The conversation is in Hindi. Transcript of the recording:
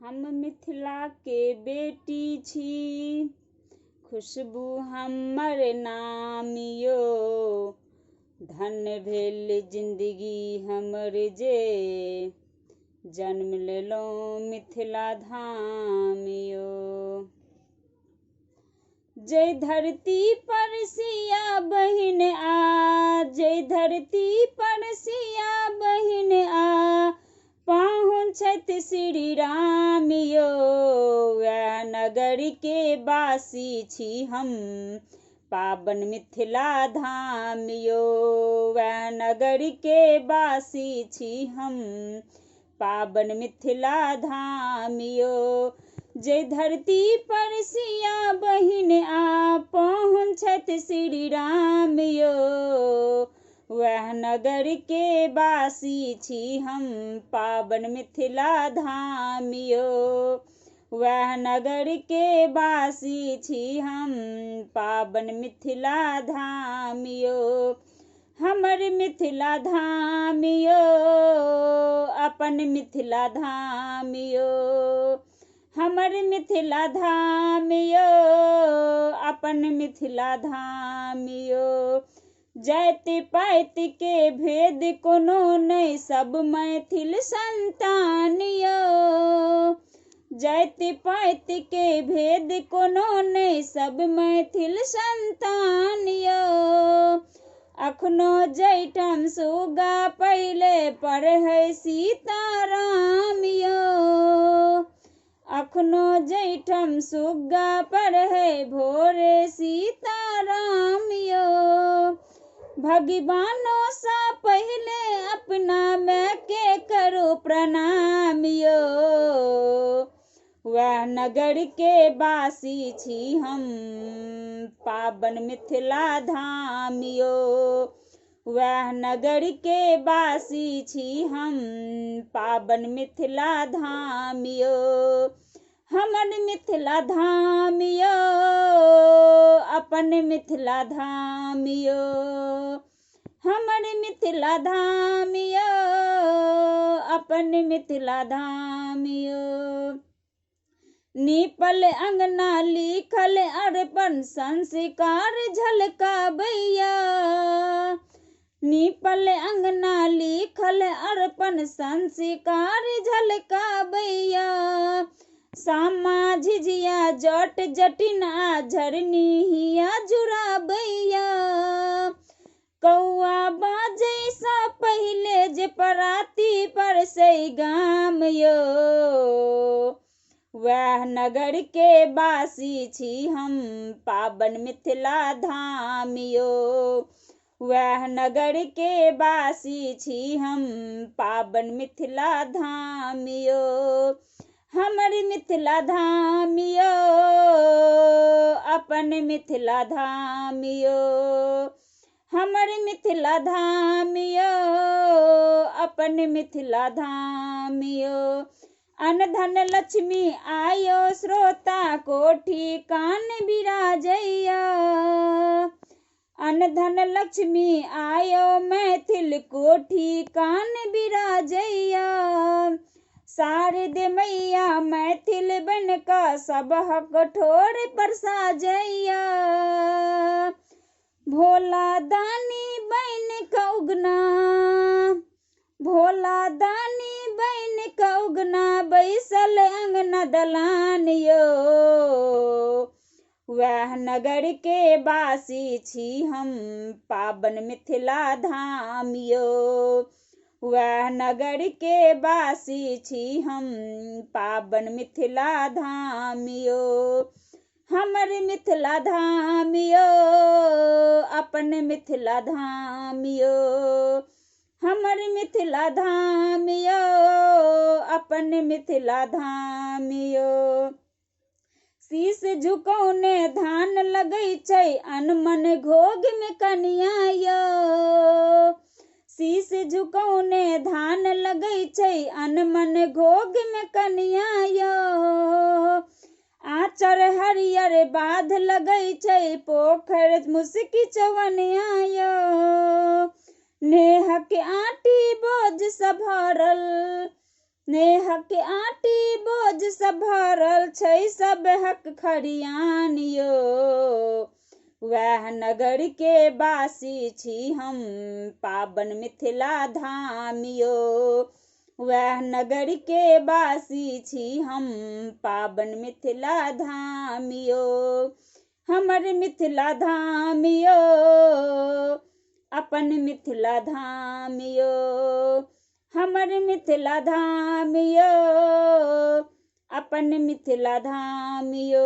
हम मिथिला के बेटी छी, खुशबू हमर नाम यो। धन्य भेल जिंदगी हमर जे जन्म लेलहुँ मिथिला धाम यो। जय धरती पर सिया बहिन आ, जय धरती पर सिया बहिन आ, पाहुन छथि श्री राम यो। वैह नगर के वासी छी हम, पावन मिथिला धाम यो। वैह नगर के वासी छी हम, पावन मिथिला धाम यो। जय धरती पर सिया बहिन आ, पाहुन छथि श्री राम यो। वह नगर के वासी छी हम, पावन मिथिला धाम यो। वह नगर के वासी छी हम, पावन मिथिला धाम यो। हमर मिथिला धाम यो, अपन मिथिला धाम यो। हमर मिथिला धाम यो, अपन मिथिला धाम यो। जाति पाति के भेद कोनो नहीं, सब मैथिल संतान यो। जाति पाति के भेद कोनो नहीं, सब मैथिल संतान यो। अखनो जैठम सुगा पहिले पढ़ै सीताराम यो। अखनो जैठम सुगा पढ़ै भोरे सीताराम यो। भगवानों सा पहले अपना मैं के करो प्रणाम यो। वह नगर के वासी छी हम, पावन मिथिला धाम यो। वह नगर के वासी छी हम, पावन मिथिला धाम यो। हमर मिथिला धाम यो, अपन मिथिला धाम यो। हमर मिथिला धाम यो, अपन मिथिला धाम यो। नीपल अंगना लिखल अर्पण संस्कार झलकाबैया। नीपल अंगना लिखल अर्पण संस्कार झलकाबैया। सामा झिझिया जट जटिन आ झरनी हिया जुड़ाबैया। कौआ बाजै सा पहिले जे पराती पर से गाम यो। वह नगर के वासी छी हम, पावन मिथिला धाम यो। वह नगर के वासी छी हम, पावन मिथिला धाम यो। हमर मिथिला धाम यो, अपन मिथिला धाम यो। हमर मिथिला धाम यो, अपन मिथिला धाम यो। अन्न धन लक्ष्मी आयो श्रोता कोठी कान बिराजैया। अन्न धन लक्ष्मी आयो मैथिल कोठी कान बिराजैया। शारद मैया मैथिल बन का सबह कठोर पर साजैया। भोला दानी बन का उगना, भोला दानी बन का उगना, बैसल अंगना दलान यो। वह नगर के वासी छी हम, पावन मिथिला धाम यो। वह नगर के वासी छी हम, पावन मिथिला धाम यो। हमर मिथिला धाम यो, अपन मिथिला धाम यो। हमर मिथिला धाम यो, अपन मिथिला धाम यो। शीश झुकौने धान लगै छै, अनमन घोग में कनिया यो। शीश झुकौने धान लगै छै, अनमन घोग में कनिया यो। आचर हरियर बाध लगै छै, पोखर मुस्की चवनिया यो। नेह के आटी बोझ सा भरल, नेहक आटी बोझ सब भरल छै सब हक खरियान यो। वैह नगर के वासी छी हम पावन मिथिला धाम यो। वैह नगर के वासी छी हम पावन मिथिला धाम यो। हमर मिथिला धाम यो अपन मिथिला धाम यो। हमर मिथिला धाम यो अपन मिथिला धाम यो।